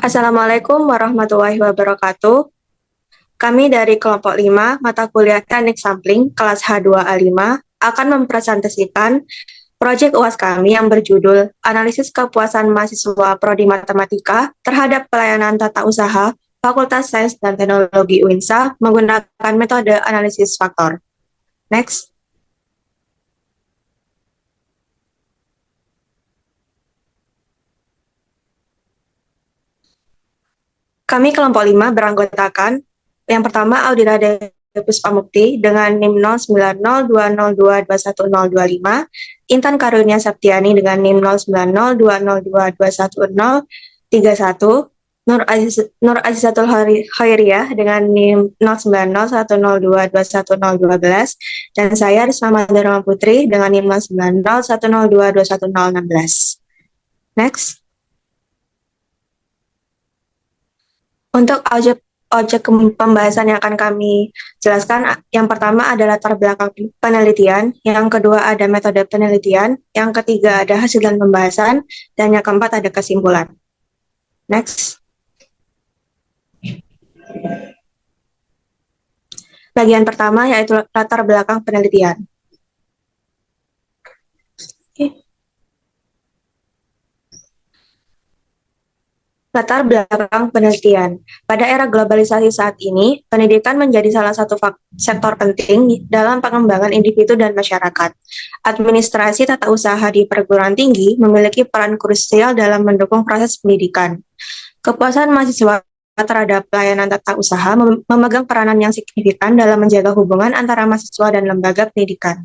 Assalamualaikum warahmatullahi wabarakatuh. Kami dari kelompok 5 mata kuliah Teknik Sampling kelas H2A5 akan mempresentasikan proyek UAS kami yang berjudul Analisis Kepuasan Mahasiswa Prodi Matematika terhadap Pelayanan Tata Usaha Fakultas Sains dan Teknologi UINSA menggunakan metode analisis faktor. Next. Kami kelompok 5 beranggotakan yang pertama Audira Puspamukti dengan NIM 090202210025, Intan Karunia Septiani dengan NIM 090202213031, Nur Azizatul Khairiyah dengan NIM 090102210012, dan saya Risma Madharma Putri dengan NIM 0901022116. Next. Untuk objek pembahasan yang akan kami jelaskan, yang pertama adalah latar belakang penelitian, yang kedua ada metode penelitian, yang ketiga ada hasil dan pembahasan, dan yang keempat ada kesimpulan. Next. Bagian pertama yaitu latar belakang penelitian. Latar belakang penelitian. Pada era globalisasi saat ini, pendidikan menjadi salah satu sektor penting dalam pengembangan individu dan masyarakat. Administrasi tata usaha di perguruan tinggi memiliki peran krusial dalam mendukung proses pendidikan. Kepuasan mahasiswa terhadap pelayanan tata usaha memegang peranan yang signifikan dalam menjaga hubungan antara mahasiswa dan lembaga pendidikan.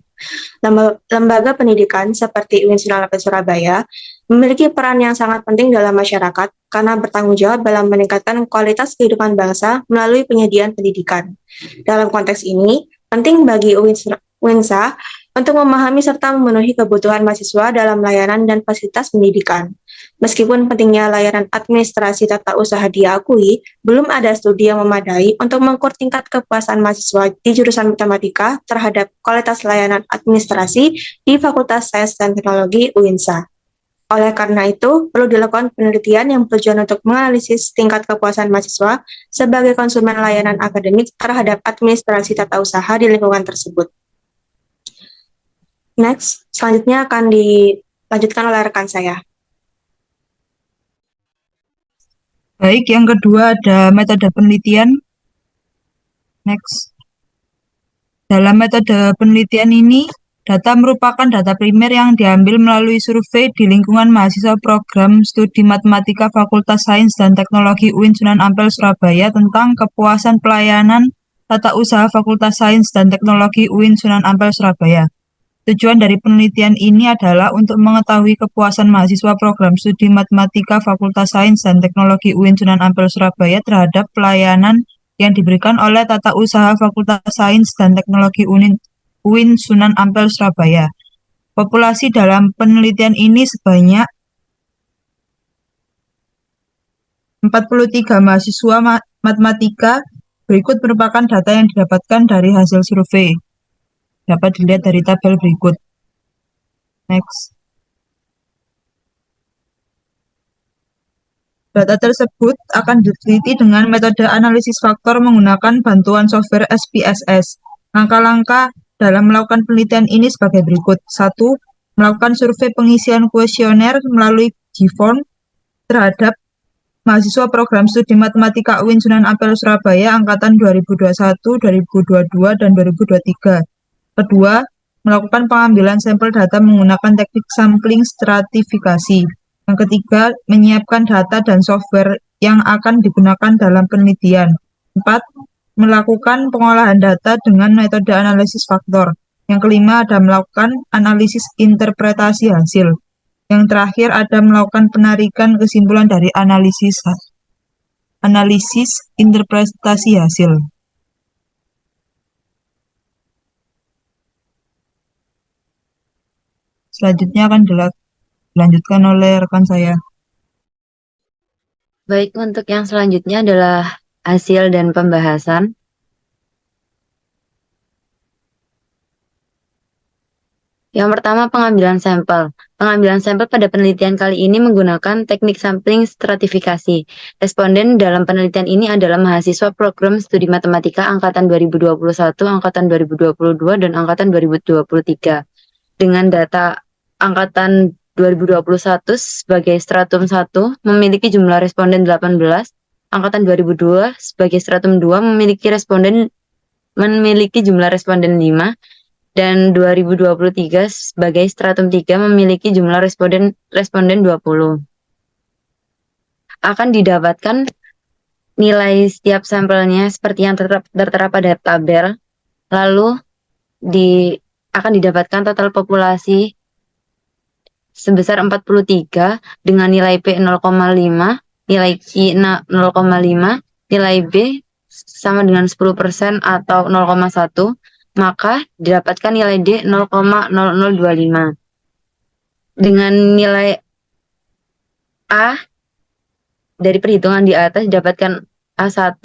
Lembaga pendidikan seperti UIN Surabaya memiliki peran yang sangat penting dalam masyarakat karena bertanggung jawab dalam meningkatkan kualitas kehidupan bangsa melalui penyediaan pendidikan. Dalam konteks ini, penting bagi UINSA untuk memahami serta memenuhi kebutuhan mahasiswa dalam layanan dan fasilitas pendidikan. Meskipun pentingnya layanan administrasi tata usaha diakui, belum ada studi yang memadai untuk mengukur tingkat kepuasan mahasiswa di jurusan matematika terhadap kualitas layanan administrasi di Fakultas Sains dan Teknologi UINSA. Oleh karena itu, perlu dilakukan penelitian yang bertujuan untuk menganalisis tingkat kepuasan mahasiswa sebagai konsumen layanan akademik terhadap administrasi tata usaha di lingkungan tersebut. Next, selanjutnya akan dilanjutkan oleh rekan saya. Baik, yang kedua ada metode penelitian. Next. Dalam metode penelitian ini, data merupakan data primer yang diambil melalui survei di lingkungan mahasiswa program studi matematika Fakultas Sains dan Teknologi UIN Sunan Ampel Surabaya tentang kepuasan pelayanan tata usaha Fakultas Sains dan Teknologi UIN Sunan Ampel Surabaya. Tujuan dari penelitian ini adalah untuk mengetahui kepuasan mahasiswa program studi matematika Fakultas Sains dan Teknologi UIN Sunan Ampel Surabaya terhadap pelayanan yang diberikan oleh Tata Usaha Fakultas Sains dan Teknologi UIN Sunan Ampel Surabaya. Populasi dalam penelitian ini sebanyak 43 mahasiswa matematika. Berikut merupakan data yang didapatkan dari hasil survei. Dapat dilihat dari tabel berikut. Next. Data tersebut akan diteliti dengan metode analisis faktor menggunakan bantuan software SPSS. Langkah-langkah dalam melakukan penelitian ini sebagai berikut. 1. Melakukan survei pengisian kuesioner melalui Gform terhadap mahasiswa program studi matematika UIN Sunan Ampel Surabaya angkatan 2021, 2022, dan 2023. Kedua, melakukan pengambilan sampel data menggunakan teknik sampling stratifikasi. Yang ketiga, menyiapkan data dan software yang akan digunakan dalam penelitian. 4. Melakukan pengolahan data dengan metode analisis faktor. Yang kelima, ada melakukan analisis interpretasi hasil. Yang terakhir, ada melakukan penarikan kesimpulan dari analisis interpretasi hasil. Selanjutnya akan dilanjutkan oleh rekan saya. Baik, untuk yang selanjutnya adalah hasil dan pembahasan. Yang pertama, pengambilan sampel. Pengambilan sampel pada penelitian kali ini menggunakan teknik sampling stratifikasi. Responden dalam penelitian ini adalah mahasiswa program studi matematika angkatan 2021, angkatan 2022, dan angkatan 2023. Dengan data angkatan 2021 sebagai stratum 1 memiliki jumlah responden 18, angkatan 2002 sebagai stratum 2 memiliki jumlah responden 5, dan 2023 sebagai stratum 3 memiliki jumlah responden 20. Akan didapatkan nilai setiap sampelnya seperti yang tertera pada tabel. Lalu akan didapatkan total populasi sebesar 43 dengan nilai P 0,5, nilai Q 0,5, nilai B sama dengan 10% atau 0,1, maka didapatkan nilai D 0,0025. Dengan nilai A dari perhitungan di atas didapatkan A1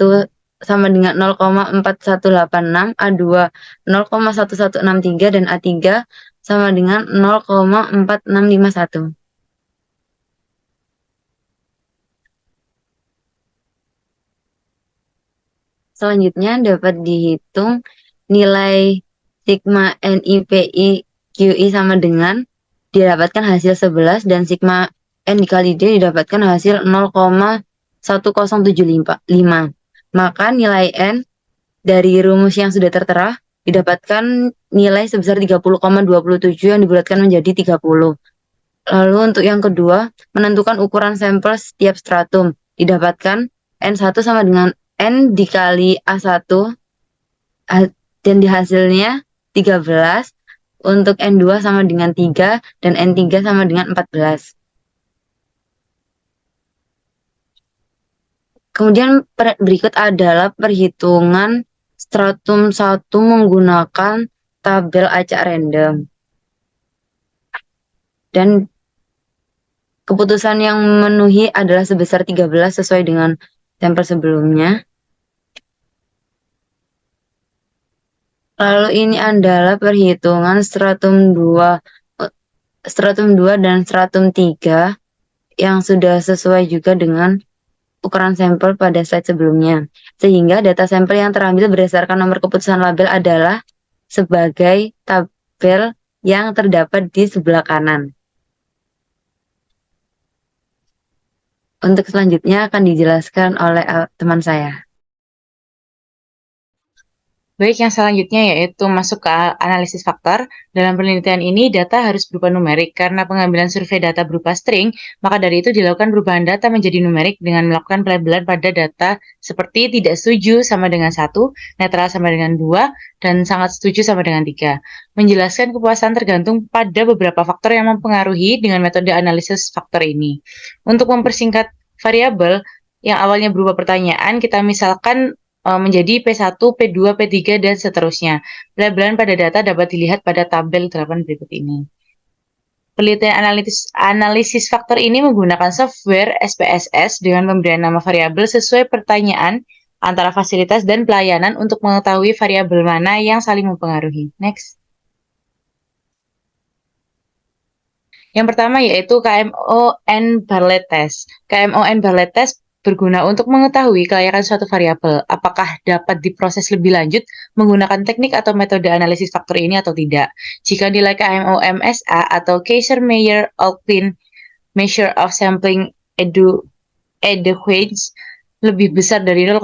sama dengan 0,4186, A2 0,1163, dan A3 sama dengan 0,4651. Selanjutnya dapat dihitung nilai sigma NIPI QI sama dengan didapatkan hasil 11 dan sigma N dikali D didapatkan hasil 0,1075. Maka nilai N dari rumus yang sudah tertera didapatkan nilai sebesar 30,27 yang dibulatkan menjadi 30. Lalu untuk yang kedua, menentukan ukuran sampel setiap stratum. Didapatkan N1 sama dengan N dikali A1 dan di hasilnya 13. Untuk N2 sama dengan 3 dan N3 sama dengan 14. Kemudian berikut adalah perhitungan stratum 1 menggunakan tabel acak random. Dan keputusan yang memenuhi adalah sebesar 13 sesuai dengan sampel sebelumnya. Lalu ini adalah perhitungan stratum 2 dan stratum 3 yang sudah sesuai juga dengan ukuran sampel pada slide sebelumnya. Sehingga data sampel yang terambil berdasarkan nomor keputusan label adalah sebagai tabel yang terdapat di sebelah kanan. Untuk selanjutnya akan dijelaskan oleh teman saya. Baik, yang selanjutnya yaitu masuk ke analisis faktor. Dalam penelitian ini, data harus berupa numerik. Karena pengambilan survei data berupa string, maka dari itu dilakukan perubahan data menjadi numerik dengan melakukan pelabelan pada data seperti tidak setuju sama dengan 1, netral sama dengan 2, dan sangat setuju sama dengan 3. Menjelaskan kepuasan tergantung pada beberapa faktor yang mempengaruhi dengan metode analisis faktor ini. Untuk mempersingkat variabel yang awalnya berupa pertanyaan, kita misalkan menjadi P1, P2, P3, dan seterusnya. Pelabelan pada data dapat dilihat pada tabel 8 berikut ini. Penelitian analisis faktor ini menggunakan software SPSS dengan pemberian nama variabel sesuai pertanyaan antara fasilitas dan pelayanan untuk mengetahui variabel mana yang saling mempengaruhi. Next. Yang pertama yaitu KMON-Bartlett Test. KMON-Bartlett Test berguna untuk mengetahui kelayakan suatu variabel, apakah dapat diproses lebih lanjut menggunakan teknik atau metode analisis faktor ini atau tidak. Jika nilai KMOMSA atau Kaiser-Meyer-Aulkin Measure of Sampling Adequacy lebih besar dari 0,5,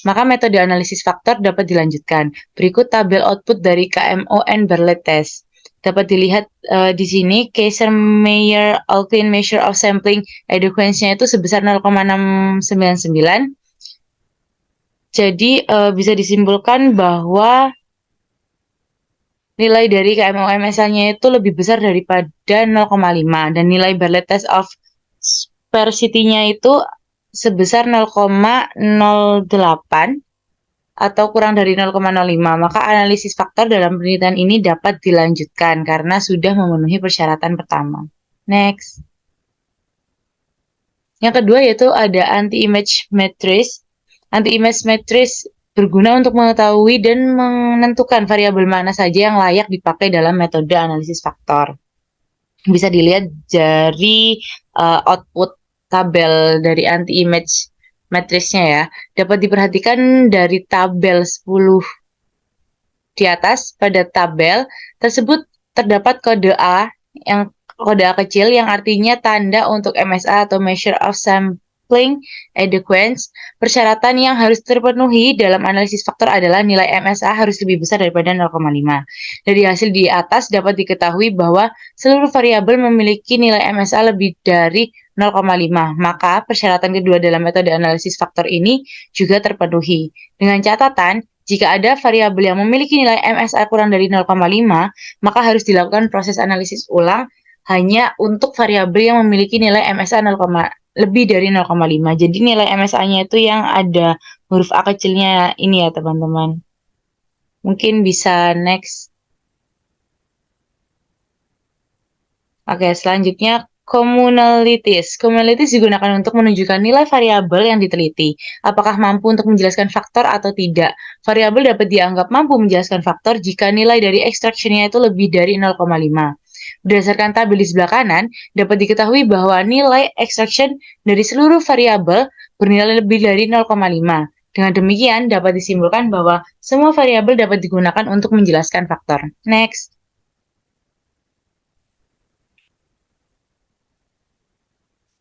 maka metode analisis faktor dapat dilanjutkan. Berikut tabel output dari KMON-Bartlett Test. Dapat dilihat di sini Kaiser-Meyer-Aulkin Measure of Sampling Adequacy-nya itu sebesar 0,699. Jadi bisa disimpulkan bahwa nilai dari KMOMSA-nya itu lebih besar daripada 0,5 dan nilai Bartlett Test of Sparsity-nya itu sebesar 0,08 atau kurang dari 0,05, maka analisis faktor dalam penelitian ini dapat dilanjutkan karena sudah memenuhi persyaratan pertama. Next. Yang kedua yaitu ada anti-image matrix. Anti-image matrix berguna untuk mengetahui dan menentukan variabel mana saja yang layak dipakai dalam metode analisis faktor. Bisa dilihat dari output tabel dari anti-image matrisnya ya. Dapat diperhatikan dari tabel 10 di atas. Pada tabel tersebut terdapat kode A kecil yang artinya tanda untuk MSA atau Measure of Sampling Adequacy. Persyaratan yang harus terpenuhi dalam analisis faktor adalah nilai MSA harus lebih besar daripada 0,5. Dari hasil di atas dapat diketahui bahwa seluruh variabel memiliki nilai MSA lebih dari 0,5. Maka persyaratan kedua dalam metode analisis faktor ini juga terpenuhi. Dengan catatan, jika ada variabel yang memiliki nilai MSA kurang dari 0,5, maka harus dilakukan proses analisis ulang hanya untuk variabel yang memiliki nilai MSA lebih dari 0,5. Jadi nilai MSA-nya itu yang ada huruf A kecilnya ini ya teman-teman. Mungkin bisa next. Oke, selanjutnya communalities. Communalities digunakan untuk menunjukkan nilai variabel yang diteliti. Apakah mampu untuk menjelaskan faktor atau tidak. Variabel dapat dianggap mampu menjelaskan faktor jika nilai dari extraction-nya itu lebih dari 0,5. Berdasarkan tabel di sebelah kanan, dapat diketahui bahwa nilai extraction dari seluruh variabel bernilai lebih dari 0,5. Dengan demikian, dapat disimpulkan bahwa semua variabel dapat digunakan untuk menjelaskan faktor. Next.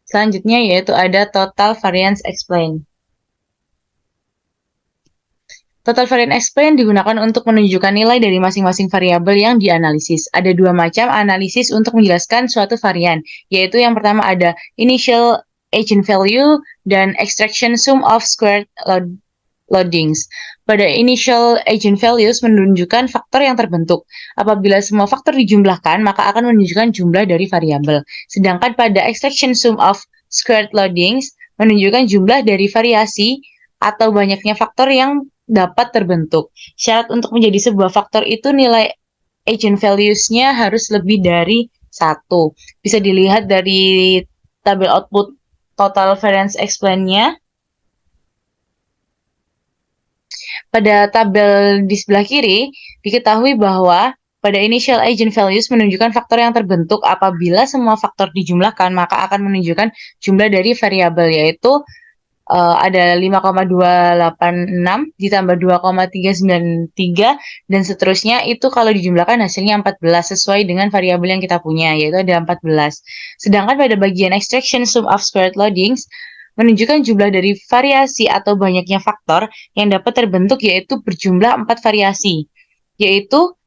Selanjutnya yaitu ada total variance explain. Total variance explain digunakan untuk menunjukkan nilai dari masing-masing variabel yang dianalisis. Ada dua macam analisis untuk menjelaskan suatu varian, yaitu yang pertama ada initial eigenvalue dan extraction sum of squared loadings. Pada initial eigenvalues menunjukkan faktor yang terbentuk. Apabila semua faktor dijumlahkan, maka akan menunjukkan jumlah dari variabel. Sedangkan pada extraction sum of squared loadings menunjukkan jumlah dari variasi atau banyaknya faktor yang dapat terbentuk. Syarat untuk menjadi sebuah faktor itu nilai eigenvalues-nya harus lebih dari 1. Bisa dilihat dari tabel output total variance explain-nya. Pada tabel di sebelah kiri, diketahui bahwa pada initial eigenvalues menunjukkan faktor yang terbentuk apabila semua faktor dijumlahkan, maka akan menunjukkan jumlah dari variabel, yaitu ada 5,286 ditambah 2,393 dan seterusnya. Itu kalau dijumlahkan hasilnya 14 sesuai dengan variabel yang kita punya, yaitu ada 14. Sedangkan pada bagian extraction sum of squared loadings menunjukkan jumlah dari variasi atau banyaknya faktor yang dapat terbentuk, yaitu berjumlah 4 variasi, yaitu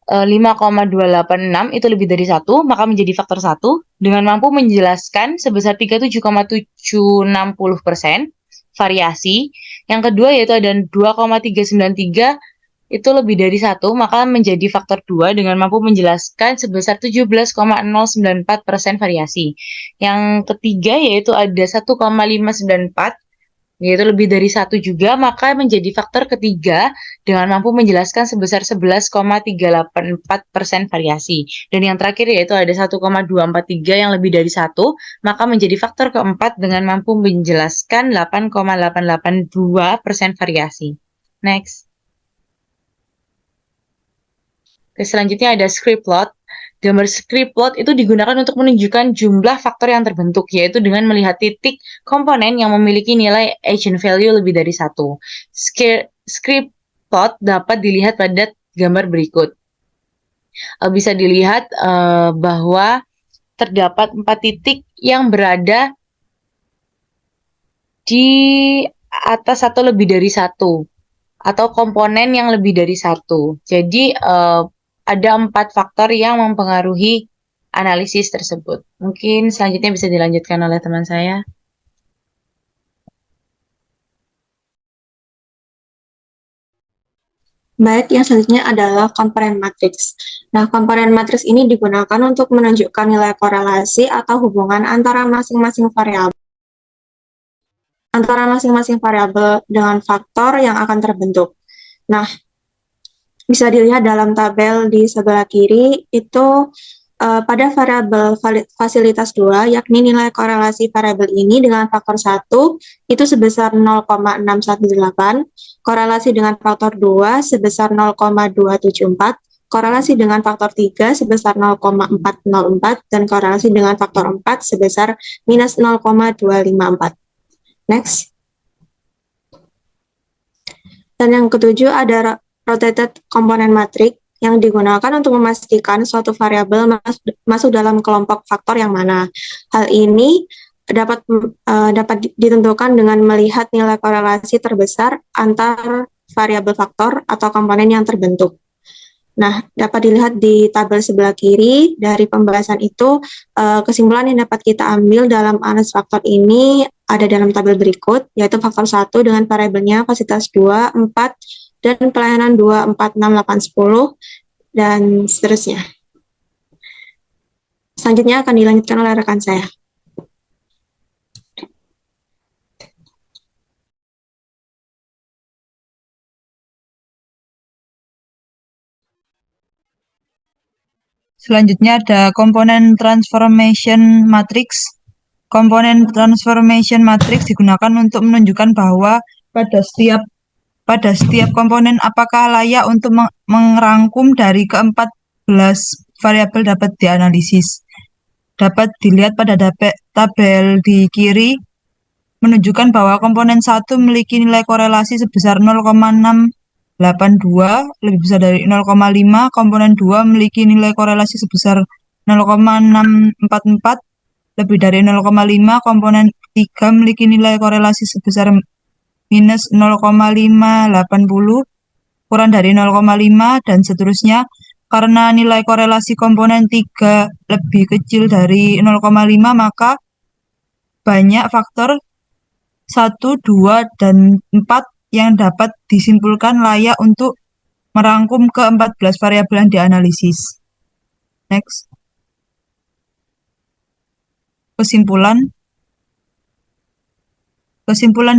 5,286 itu lebih dari 1, maka menjadi faktor 1 dengan mampu menjelaskan sebesar 37,760% variasi. Yang kedua yaitu ada 2,393 itu lebih dari 1, maka menjadi faktor 2 dengan mampu menjelaskan sebesar 17,094% variasi. Yang ketiga yaitu ada 1,594 yaitu lebih dari 1 juga, maka menjadi faktor ketiga dengan mampu menjelaskan sebesar 11,384% variasi. Dan yang terakhir yaitu ada 1,243 yang lebih dari 1, maka menjadi faktor keempat dengan mampu menjelaskan 8,882% variasi. Next. Oke, selanjutnya ada script plot. Gambar script plot itu digunakan untuk menunjukkan jumlah faktor yang terbentuk, yaitu dengan melihat titik komponen yang memiliki nilai eigenvalue lebih dari 1. Script plot dapat dilihat pada gambar berikut. Bisa dilihat bahwa terdapat 4 titik yang berada di atas atau lebih dari 1, atau komponen yang lebih dari 1. Jadi ada 4 faktor yang mempengaruhi analisis tersebut. Mungkin selanjutnya bisa dilanjutkan oleh teman saya. Baik, yang selanjutnya adalah komponen matriks. Nah, komponen matriks ini digunakan untuk menunjukkan nilai korelasi atau hubungan antara masing-masing variabel dengan faktor yang akan terbentuk. Nah, bisa dilihat dalam tabel di sebelah kiri itu pada variabel fasilitas 2, yakni nilai korelasi variabel ini dengan faktor 1 itu sebesar 0,618, korelasi dengan faktor 2 sebesar 0,274, korelasi dengan faktor 3 sebesar 0,404, dan korelasi dengan faktor 4 sebesar minus 0,254. Next. Dan yang ketujuh ada rotated component matrix yang digunakan untuk memastikan suatu variabel masuk dalam kelompok faktor yang mana. Hal ini dapat ditentukan dengan melihat nilai korelasi terbesar antar variabel faktor atau komponen yang terbentuk. Nah, dapat dilihat di tabel sebelah kiri dari pembahasan itu, kesimpulan yang dapat kita ambil dalam analisis faktor ini ada dalam tabel berikut, yaitu faktor 1 dengan variabelnya fasilitas 2, 4, dan pelayanan 2, 4, 6, 8, 10, dan seterusnya. Selanjutnya akan dilanjutkan oleh rekan saya. Selanjutnya ada komponen transformation matrix. Komponen transformation matrix digunakan untuk menunjukkan bahwa pada setiap komponen apakah layak untuk merangkum dari ke-14 variabel dapat dianalisis. Dapat dilihat pada tabel di kiri menunjukkan bahwa komponen 1 memiliki nilai korelasi sebesar 0,682 lebih besar dari 0,5, komponen 2 memiliki nilai korelasi sebesar 0,644 lebih dari 0,5, komponen 3 memiliki nilai korelasi sebesar minus 0,580 kurang dari 0,5 dan seterusnya. Karena nilai korelasi komponen 3 lebih kecil dari 0,5, maka banyak faktor 1, 2, dan 4 yang dapat disimpulkan layak untuk merangkum ke-14 variabel yang dianalisis. Next. Kesimpulan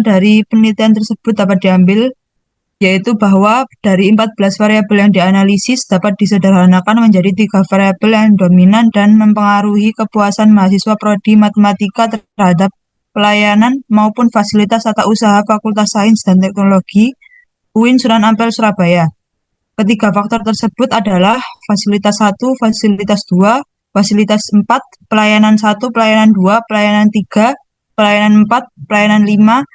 dari penelitian tersebut dapat diambil, yaitu bahwa dari 14 variabel yang dianalisis dapat disederhanakan menjadi 3 variabel yang dominan dan mempengaruhi kepuasan mahasiswa prodi matematika terhadap pelayanan maupun fasilitas tata usaha Fakultas Sains dan Teknologi UIN Sunan Ampel Surabaya. Ketiga faktor tersebut adalah fasilitas 1, fasilitas 2, fasilitas 4, pelayanan 1, pelayanan 2, pelayanan 3, pelayanan 4, pelayanan 5,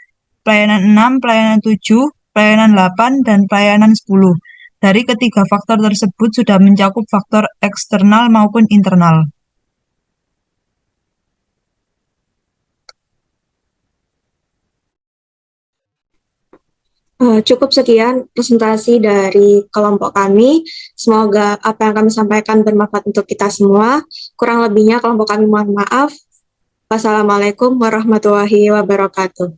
pelayanan 6, pelayanan 7, pelayanan 8, dan pelayanan 10. Dari ketiga faktor tersebut sudah mencakup faktor eksternal maupun internal. Cukup sekian presentasi dari kelompok kami. Semoga apa yang kami sampaikan bermanfaat untuk kita semua. Kurang lebihnya kelompok kami mohon maaf. Wassalamualaikum warahmatullahi wabarakatuh.